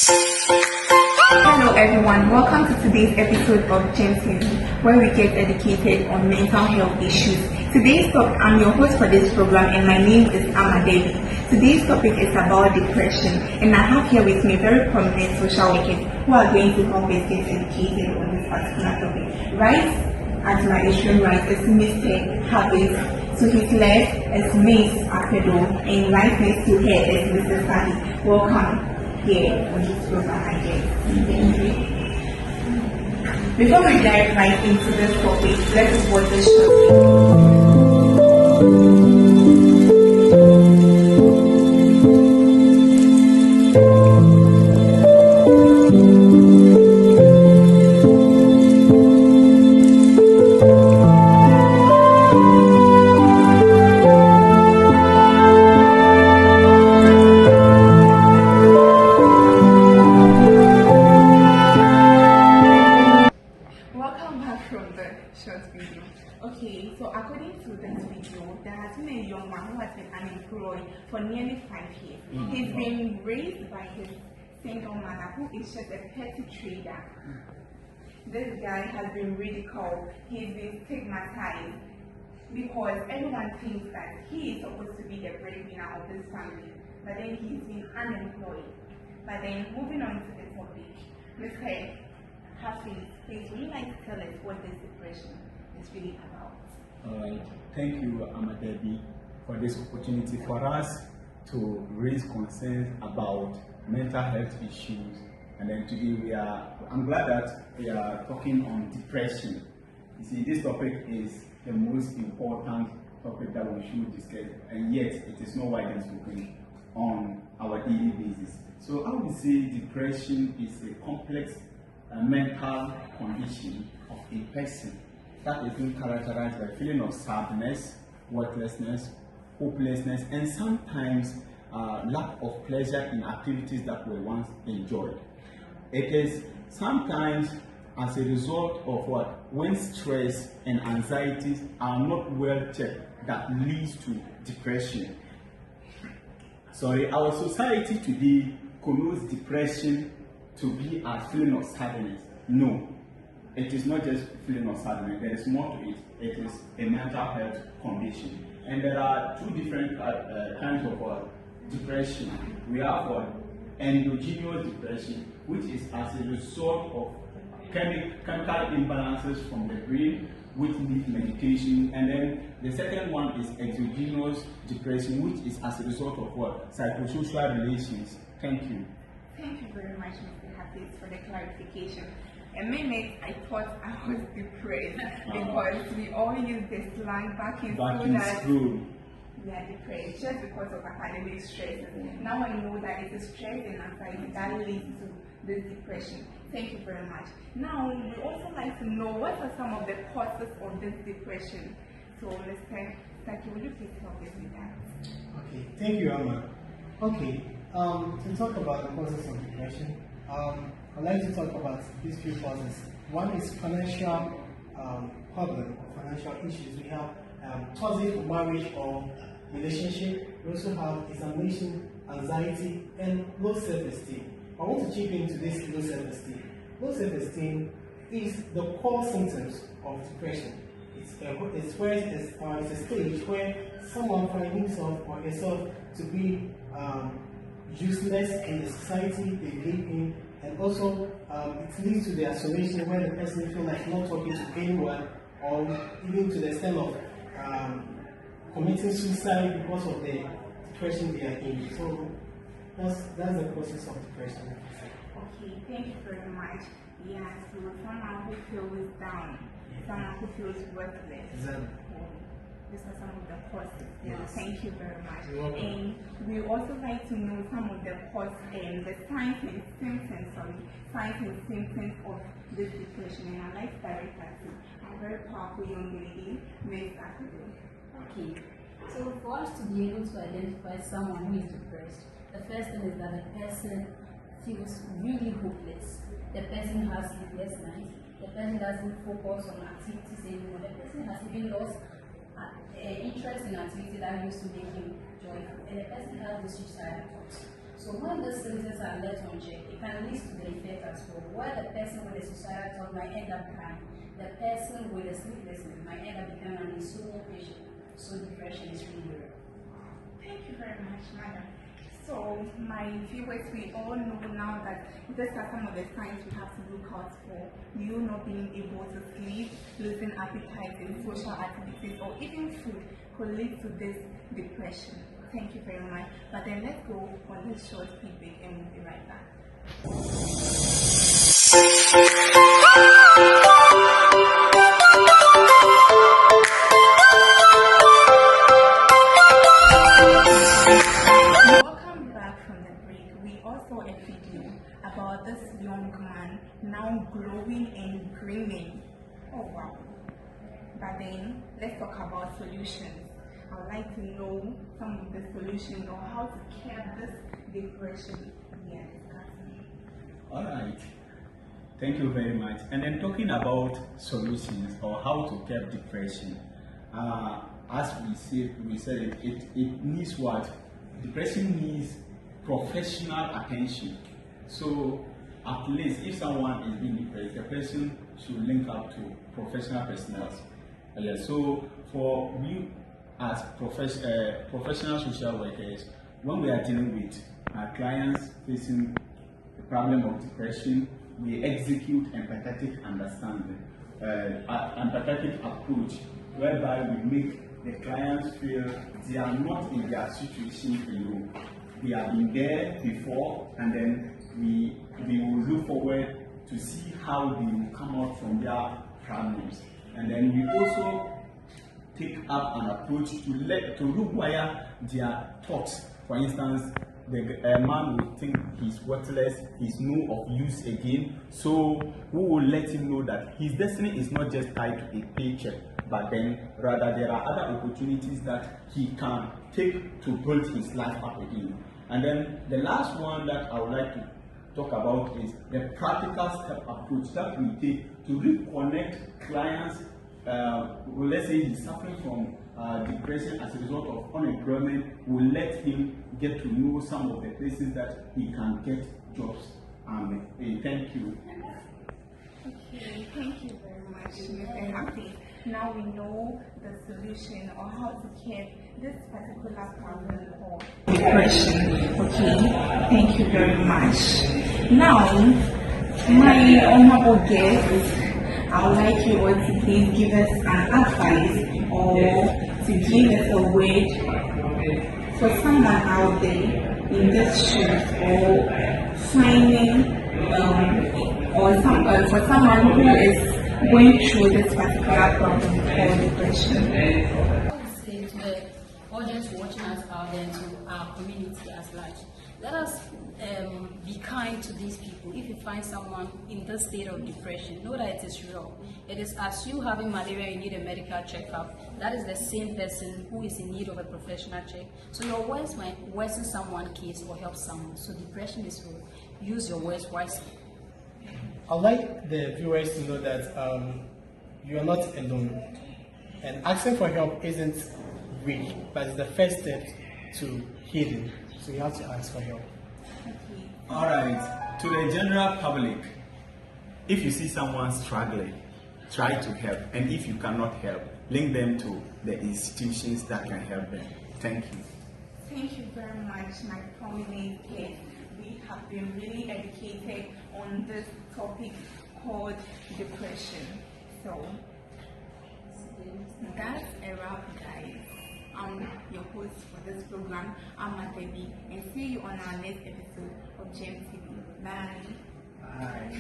Hello everyone, welcome to today's episode of Gem TV, where we get educated on mental health issues. I'm your host for this program, and my name is Amadebi. Today's topic is about depression, and I have here with me very prominent social workers who are going to help us get educated on this particular topic. Right at my extreme right is Mr. Habit, to his left is Miss Apedo, and right next to her is Mr. Sadi. Welcome here on this program, I guess. Thank you. Before we dive right into this topic, let us watch this short video. Okay, so according to this video, there has been a young man who has been unemployed for nearly 5 years. He's been raised by his single mother, who is just a petty trader. This guy has been ridiculed. He's been stigmatized because everyone thinks that he is supposed to be the breadwinner of this family, but then he's been unemployed. But then moving on to the topic, Mr. Hafiz, please, would you like to tell us what this depression is really about? Alright, thank you, Amadebi, for this opportunity for us to raise concerns about mental health issues. And then today I'm glad that we are talking on depression. You see, this topic is the most important topic that we should discuss, and yet it is not widely spoken on our daily basis. So I would say depression is a complex mental condition of a person that is being characterized by feeling of sadness, worthlessness, hopelessness, and sometimes lack of pleasure in activities that were once enjoyed. It is sometimes as a result of when stress and anxieties are not well checked that leads to depression. Our society today connotes depression to be a feeling of sadness. No, it is not just feeling of sadness. There is more to it. It is a mental health condition, and there are two different kinds of depression. We have endogenous depression, which is as a result of chemical imbalances from the brain, which need medication. And then the second one is exogenous depression, which is as a result of psychosocial relations. Thank you. Thank you very much, Mr. Hafiz, for the clarification. A minute, I thought I was depressed because we all use the slang back in school. We are depressed just because of academic stress. Now I know that it is stress and anxiety that leads to this depression. Thank you very much. Now, we also like to know what are some of the causes of this depression. So, Mr. Saki, will you please help us with that? Okay, thank you, Amma. Okay, to talk about the causes of depression, I'd like to talk about these few causes. One is financial problem, financial issues. We have toxic marriage or relationship. We also have examination, anxiety, and low self-esteem. I want to chip into this low self-esteem. Low self-esteem is the core symptoms of depression. It's a stage where someone finds himself or herself to be useless in the society they live in, and also it leads to the isolation where the person feels like not talking to anyone, or even to the extent of committing suicide because of the depression they are in. So that's the process of depression. Okay, thank you very much. Yeah, so someone who feels down, someone who feels worthless. Exactly. These are some of the causes. Yes. Thank you very much. You're welcome. And we also like to know some of the causes and the signs and symptoms of this depression. And I'd like to direct us to a very powerful young lady, Ms. Akudo. Okay, so for us to be able to identify someone who is depressed, the first thing is that the person feels really hopeless. The person has sleepless nights. The person doesn't focus on activities anymore. The person has even lost interest in activity that used to make him joyful. And the person has the suicidal thoughts. So when those symptoms are left unchecked, it can lead to the effect as well, where the person with a suicidal thought might end up dying. The person with a sleeplessness might end up becoming an insomnia patient. So depression is really real. Thank you very much, madam. So, my viewers, we all know now that these are some of the signs we have to look out for. You not being able to sleep, losing appetite in social activities, or even food could lead to this depression. Thank you very much. But then let's go on this short feedback and we'll be right back. Welcome back from the break. We also saw a video about this young man now glowing and grinning. Oh wow. But then let's talk about solutions. I would like to know some of the solutions or how to curb this depression we are discussing. All right. Thank you very much. And then talking about solutions or how to curb depression, as we said it needs what? Depression needs professional attention. So at least if someone is being depressed, the person should link up to professional personnel. So for you as professional social workers, when we are dealing with our clients facing the problem of depression, we execute empathetic understanding, empathetic approach, whereby we make the clients feel they are not in their situation alone. We have been there before, and then we will look forward to see how they will come out from their problems. And then we also take up an approach to rewire their thoughts. For instance, the man will think he's worthless, he's no of use again. So we will let him know that his destiny is not just tied to a paycheck, but then rather there are other opportunities that he can take to build his life up again. And then the last one that I would like to talk about is the practical step approach that we take to reconnect clients. Let's say he's suffering from depression as a result of unemployment. We'll let him get to know some of the places that he can get jobs. Thank you. Okay, thank you very much, Mr. Happy. Now we know the solution or how to curb this particular problem of depression. Okay, thank you very much. Now, my honorable guest, I would like you all to please give us an advice or to give us a word for someone out there in this shoes or finding for someone who is going through this particular problem called depression. I would say to the audience watching us out there and to our community as large, let us be kind to these people. If you find someone in this state of depression, know that it is real. It is as you having malaria, you need a medical checkup. That is the same person who is in need of a professional check. So your words might worsen someone's case or help someone. So depression is real. Use your words wisely. I'd like the viewers to know that you are not alone, and asking for help isn't weak, but it's the first step to healing. So you have to ask for help. All right, to the general public, if you see someone struggling, try to help, and if you cannot help, link them to the institutions that can help them. Thank you. Thank you very much, my prominent guest. We have been really educated on this topic called depression. So that's a wrap, guys. I'm your host for this program, Debbie, and see you on our next episode of GEM TV. Bye. Bye.